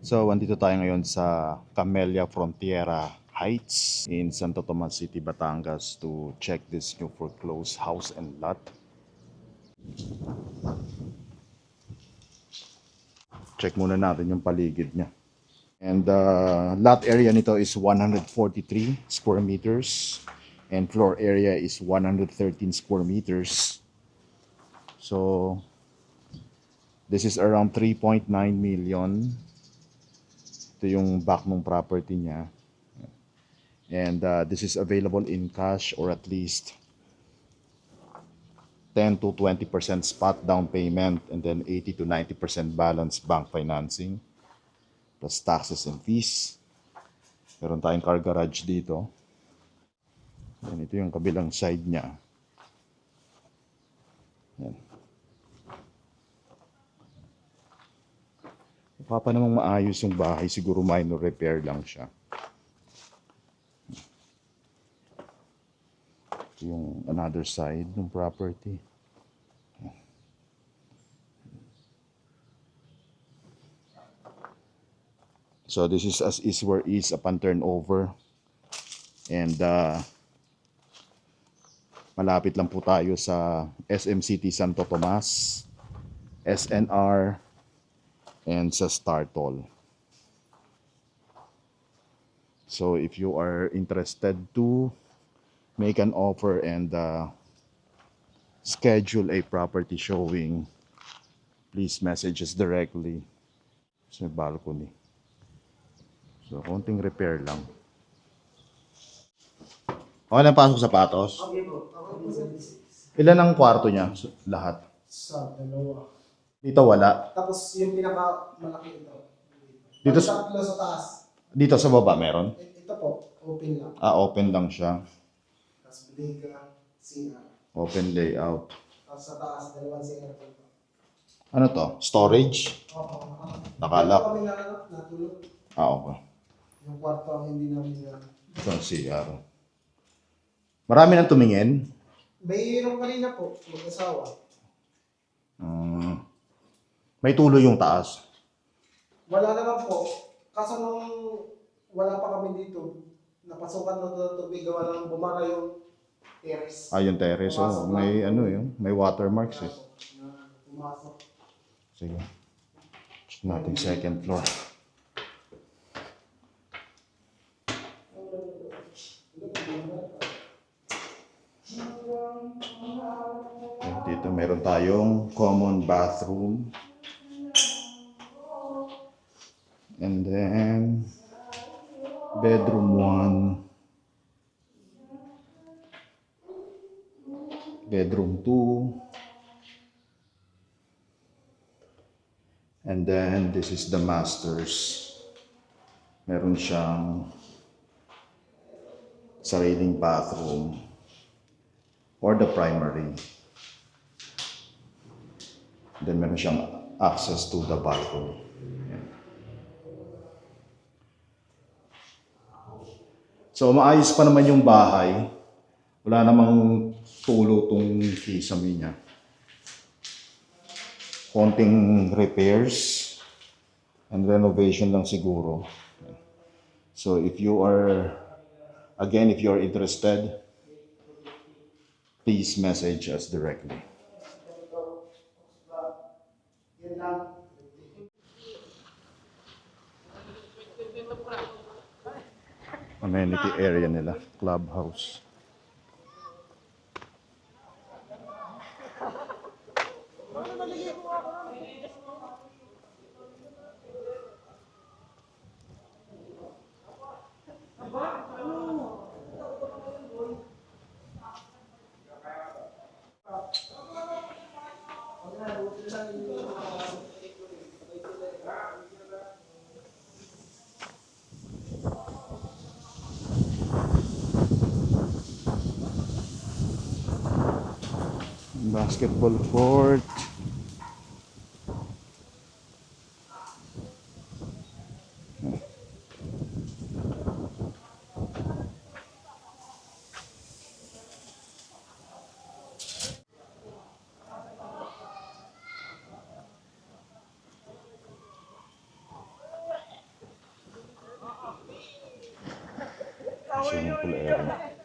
So, andito tayo ngayon sa Camellia Frontiera Heights in Santo Tomas City, Batangas to check this new foreclosed house and lot. Check muna natin yung paligid niya. And lot area nito is 143 square meters and floor area is 113 square meters. So, this is around 3.9 million. Ito yung back ng property niya. And this is available in cash or at least 10 to 20% spot down payment and then 80 to 90% balance bank financing plus taxes and fees. Meron tayong car garage dito. Yan, ito yung kabilang side niya. Yan. Mukha pa namang maayos yung bahay. Siguro minor repair lang siya. Ito yung another side ng property. So this is as is where is upon turnover. And malapit lang po tayo sa SM City Santo Tomas, SNR, and sa Star Toll. So if you are interested to make an offer and schedule a property showing, please message us directly. Sa balcony. So konting repair lang. Okay lang pasok sapatos? Okay po. Ilan ang kwarto niya? Lahat? Sa dalawa. Dito wala? Tapos yung pinaka-malaki ito. Dito Tatlo sa taas. Dito sa baba meron? Ito po, open lang. Open lang siya. Tapos bodega, CR. Open layout. Tapos sa taas, dalawang CR po. Ano to? Storage? Oo. Nakalak? Kami natulog. Okay. Yung kwarto ang hindi namin Ito ang CR. Marami nang tumingin. Mayroon kanina po, mag-asawa. May tulo yung taas. Wala naman po. Kaso nung wala pa kami dito, napasukan na ito tubig, gawa ng bumara yung terrace. Yung terrace. Oh, may ano yun. May watermarks eh. Na pumasok. Sige. Check natin second floor. Dito meron tayong common bathroom. And then bedroom 1. Bedroom 2. And then this is the master's. Meron siyang sariling bathroom or the primary. Then meron siyang access to the balcony. Yan. So maayos pa naman yung bahay. Wala namang tulo tong kisame niya. Konting repairs and renovation lang siguro. So if you are interested, please message us directly. Amenity area nila, clubhouse. Basketball court. swimming pool area.